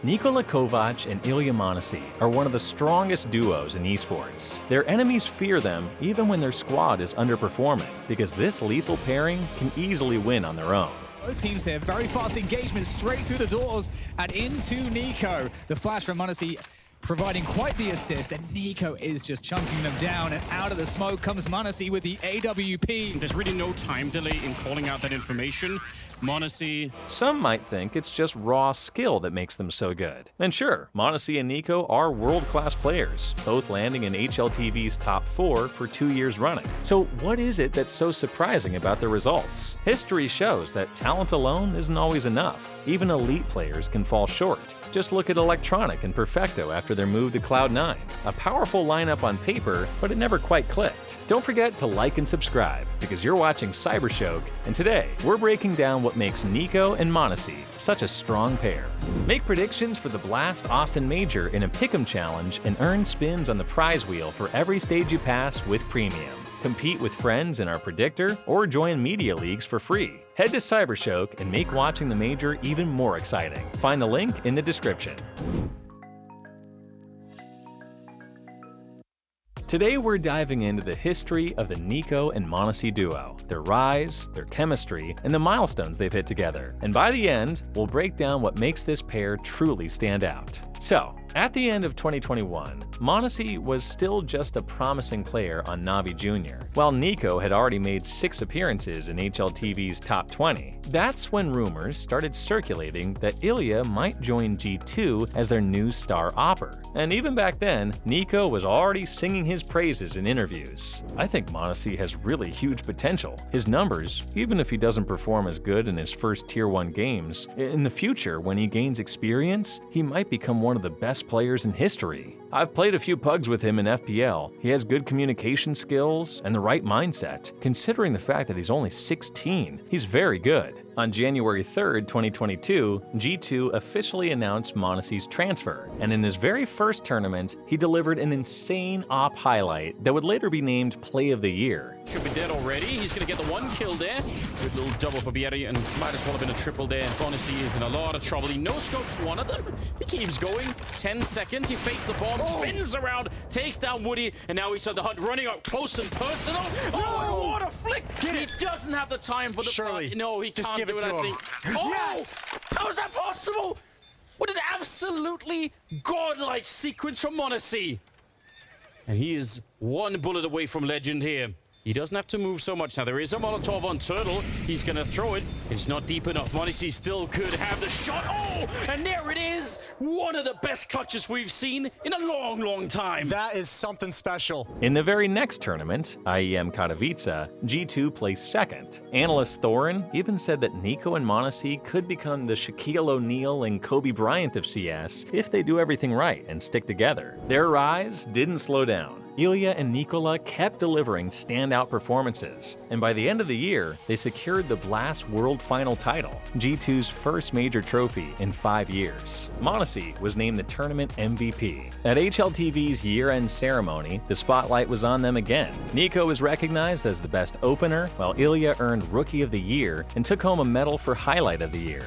Nikola Kovac and m0NESY are one of the strongest duos in esports. Their enemies fear them even when their squad is underperforming, because this lethal pairing can easily win on their own. Both teams here, very fast engagement straight through the doors and into NiKo. The flash from m0NESY providing quite the assist, and NiKo is just chunking them down, and out of the smoke comes m0NESY with the AWP. There's really no time delay in calling out that information. m0NESY. Some might think it's just raw skill that makes them so good. And sure, m0NESY and NiKo are world-class players, both landing in HLTV's top 4 for 2 years running. So what is it that's so surprising about their results? History shows that talent alone isn't always enough. Even elite players can fall short. Just look at Electronic and Perfecto after their move to Cloud9. A powerful lineup on paper, but it never quite clicked. Don't forget to like and subscribe, because you're watching CYBERSHOKE, and today we're breaking down what makes NiKo and m0NESY such a strong pair. Make predictions for the Blast Austin Major in a Pickem challenge and earn spins on the prize wheel for every stage you pass with Premium. Compete with friends in our predictor or join media leagues for free. Head to CYBERSHOKE and make watching the major even more exciting. Find the link in the description. Today we're diving into the history of the NiKo and m0NESY duo, their rise, their chemistry, and the milestones they've hit together. And by the end, we'll break down what makes this pair truly stand out. So, at the end of 2021, m0NESY was still just a promising player on Navi Jr., while NiKo had already made 6 appearances in HLTV's top 20. That's when rumors started circulating that Ilya might join G2 as their new star opper. And even back then, NiKo was already singing his praises in interviews. I think m0NESY has really huge potential. His numbers, even if he doesn't perform as good in his first Tier 1 games, in the future when he gains experience, he might become one of the best players in history. I've played a few pugs with him in FPL. He has good communication skills and the right mindset. Considering the fact that he's only 16, he's very good. On January 3rd, 2022, G2 officially announced m0NESY's transfer, and in his very first tournament, he delivered an insane op highlight that would later be named Play of the Year. Should be dead already. He's going to get the 1 kill there. Good little double for Bieri, and might as well have been a triple there. m0NESY is in a lot of trouble. He no-scopes one of them. He keeps going. 10 seconds. He fakes the bomb, spins around, takes down Woody, and now he's on the hunt, running up close and personal. Oh, what a flick! He doesn't have the time for the... Surely. No, he Just can't give do it it, to I him. think. Oh! Yes! How is that possible? What an absolutely godlike sequence from m0NESY. And he is 1 bullet away from legend here. He doesn't have to move so much. Now, there is a Molotov on Turtle. He's going to throw it. It's not deep enough. m0NESY still could have the shot. Oh, and there it is. One of the best clutches we've seen in a long, long time. That is something special. In the very next tournament, IEM Katowice, G2 placed second. Analyst Thorin even said that NiKo and m0NESY could become the Shaquille O'Neal and Kobe Bryant of CS if they do everything right and stick together. Their rise didn't slow down. Ilya and Nikola kept delivering standout performances, and by the end of the year, they secured the Blast World Final title, G2's first major trophy in 5 years. m0NESY was named the tournament MVP. At HLTV's year-end ceremony, the spotlight was on them again. NiKo was recognized as the best opener, while Ilya earned Rookie of the Year and took home a medal for Highlight of the Year.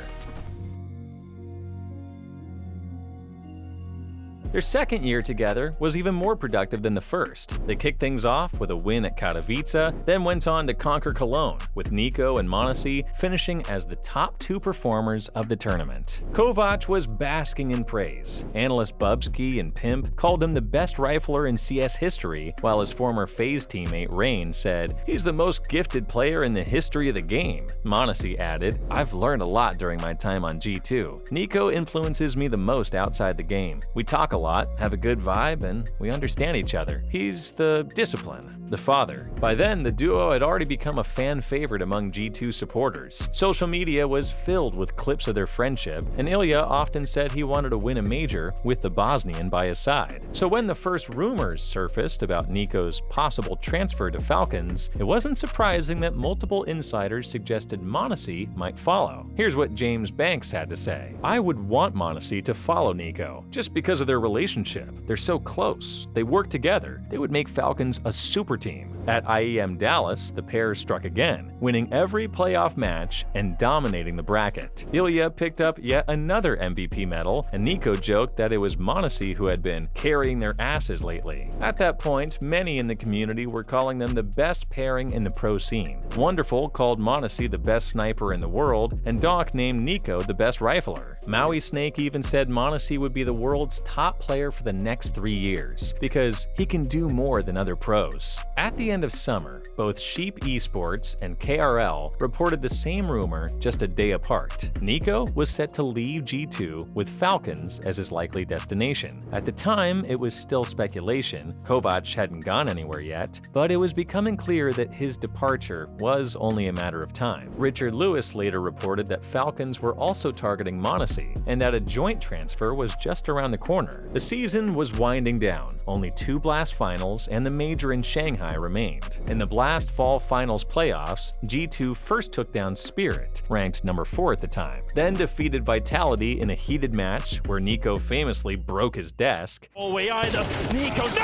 Their second year together was even more productive than the first. They kicked things off with a win at Katowice, then went on to conquer Cologne, with NiKo and m0NESY finishing as the top 2 performers of the tournament. Kovac was basking in praise. Analyst Bubsky and Pimp called him the best rifler in CS history, while his former FaZe teammate Rain said, "He's the most gifted player in the history of the game." m0NESY added, "I've learned a lot during my time on G2. NiKo influences me the most outside the game. We talk a lot, have a good vibe, and we understand each other. He's the discipline, the father." By then, the duo had already become a fan favorite among G2 supporters. Social media was filled with clips of their friendship, and Ilya often said he wanted to win a major with the Bosnian by his side. So when the first rumors surfaced about NiKo's possible transfer to Falcons, it wasn't surprising that multiple insiders suggested m0NESY might follow. Here's what James Banks had to say. "I would want m0NESY to follow NiKo, just because of their relationship. They're so close. They work together. They would make Falcons a super super team. At IEM Dallas, the pair struck again, winning every playoff match and dominating the bracket. Ilya picked up yet another MVP medal, and NiKo joked that it was m0NESY who had been carrying their asses lately. At that point, many in the community were calling them the best pairing in the pro scene. Wonderful called m0NESY the best sniper in the world, and Donk named NiKo the best rifler. Maui Snake even said m0NESY would be the world's top player for the next 3 years, because he can do more than other pros. At the end of summer, both Sheep Esports and KRL reported the same rumor just a day apart. NiKo was set to leave G2 with Falcons as his likely destination. At the time, it was still speculation. Kovac hadn't gone anywhere yet, but it was becoming clear that his departure was only a matter of time. Richard Lewis later reported that Falcons were also targeting m0NESY, and that a joint transfer was just around the corner. The season was winding down. Only 2 Blast finals and the major in Shanghai remained. In the Blast Fall Finals playoffs, G2 first took down Spirit, ranked number 4 at the time, then defeated Vitality in a heated match where NiKo famously broke his desk. NiKo steps in!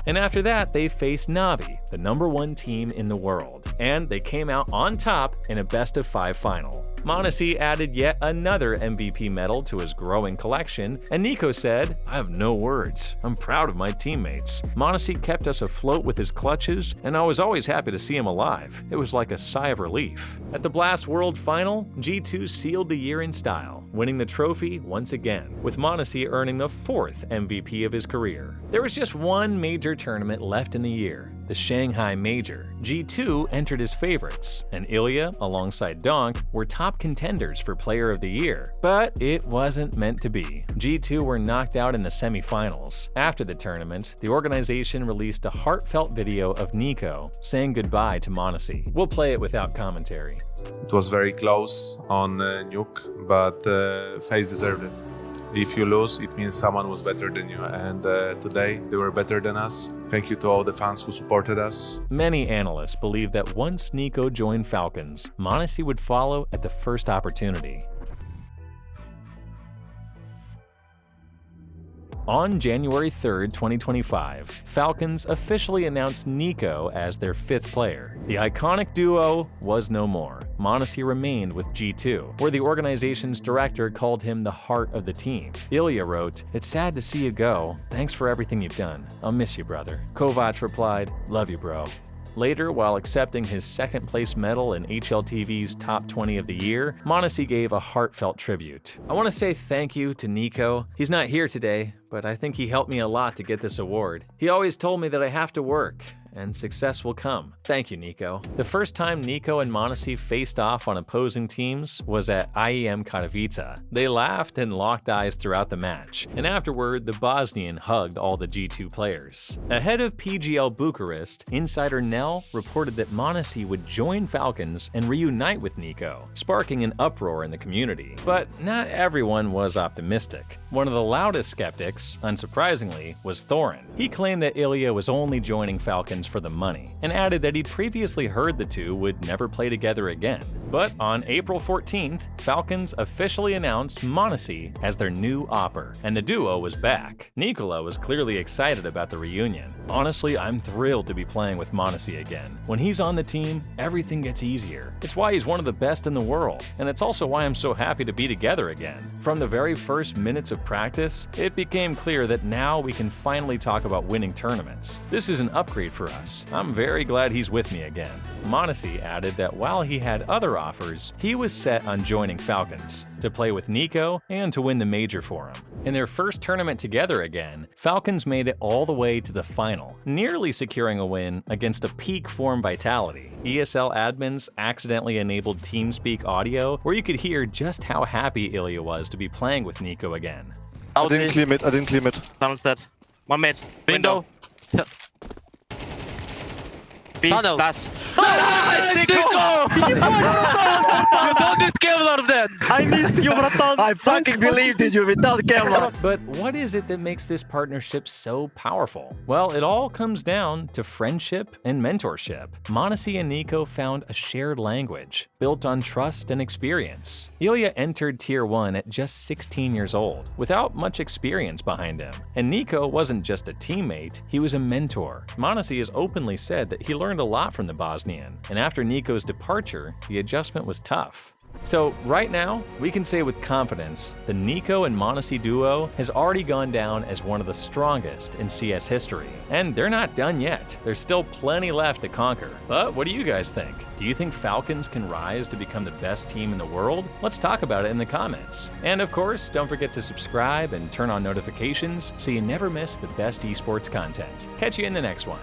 And after that, they faced Na'Vi, the number 1 team in the world, and they came out on top in a best-of-5 final. m0NESY added yet another MVP medal to his growing collection, and NiKo said, "I have no words. I'm proud of my teammates. m0NESY kept us afloat with his clutches, and I was always happy to see him alive. It was like a sigh of relief." At the Blast World Final, G2 sealed the year in style, winning the trophy once again, with m0NESY earning the 4th MVP of his career. There was just one major tournament left in the year, the Shanghai Major. G2 entered as favorites, and Ilya, alongside Donk, were top contenders for Player of the Year. But it wasn't meant to be. G2 were knocked out in the semifinals. After the tournament, the organization released a heartfelt video of NiKo saying goodbye to m0NESY. We'll play it without commentary. It was very close on Nuke, but FaZe deserved it. If you lose, it means someone was better than you, and today they were better than us. Thank you to all the fans who supported us. Many analysts believe that once NiKo joined Falcons, m0NESY would follow at the first opportunity. On January 3, 2025, Falcons officially announced NiKo as their 5th player. The iconic duo was no more. m0NESY remained with G2, where the organization's director called him the heart of the team. Ilya wrote, "It's sad to see you go. Thanks for everything you've done. I'll miss you, brother." Kovac replied, "Love you, bro." Later, while accepting his 2nd place medal in HLTV's Top 20 of the Year, m0NESY gave a heartfelt tribute. "I want to say thank you to NiKo. He's not here today, but I think he helped me a lot to get this award. He always told me that I have to work, and success will come. Thank you, NiKo." The first time NiKo and m0NESY faced off on opposing teams was at IEM Katowice. They laughed and locked eyes throughout the match, and afterward, the Bosnian hugged all the G2 players. Ahead of PGL Bucharest, insider Nell reported that m0NESY would join Falcons and reunite with NiKo, sparking an uproar in the community. But not everyone was optimistic. One of the loudest skeptics, unsurprisingly, was Thorin. He claimed that Ilya was only joining Falcons for the money, and added that he'd previously heard the two would never play together again. But on April 14th, Falcons officially announced m0NESY as their new opper, and the duo was back. Nikola was clearly excited about the reunion. "Honestly, I'm thrilled to be playing with m0NESY again. When he's on the team, everything gets easier. It's why he's one of the best in the world, and it's also why I'm so happy to be together again." From the very first minutes of practice, it became clear that now we can finally talk about winning tournaments. This is an upgrade for us. I'm very glad he's with me again. m0NESY added that while he had other offers, he was set on joining Falcons, to play with NiKo and to win the major for him. In their first tournament together again, Falcons made it all the way to the final, nearly securing a win against a peak form Vitality. ESL admins accidentally enabled TeamSpeak audio, where you could hear just how happy Ilya was to be playing with NiKo again. I didn't clear mid. Sounds dead. One mid. Window. B, Tunnel. last. Nice, NiKo! You don't need Kevlar then! I missed you, Bratan! I fucking believed in you without Kevlar! But what is it that makes this partnership so powerful? Well, it all comes down to friendship and mentorship. m0NESY and NiKo found a shared language, built on trust and experience. Ilya entered Tier 1 at just 16 years old, without much experience behind him. And NiKo wasn't just a teammate, he was a mentor. m0NESY has openly said that he learned a lot from the Bosnian, and after NiKo's departure, the adjustment was tough. So right now, we can say with confidence, the NiKo and m0NESY duo has already gone down as one of the strongest in CS history. And they're not done yet. There's still plenty left to conquer. But what do you guys think? Do you think Falcons can rise to become the best team in the world? Let's talk about it in the comments. And of course, don't forget to subscribe and turn on notifications so you never miss the best esports content. Catch you in the next one.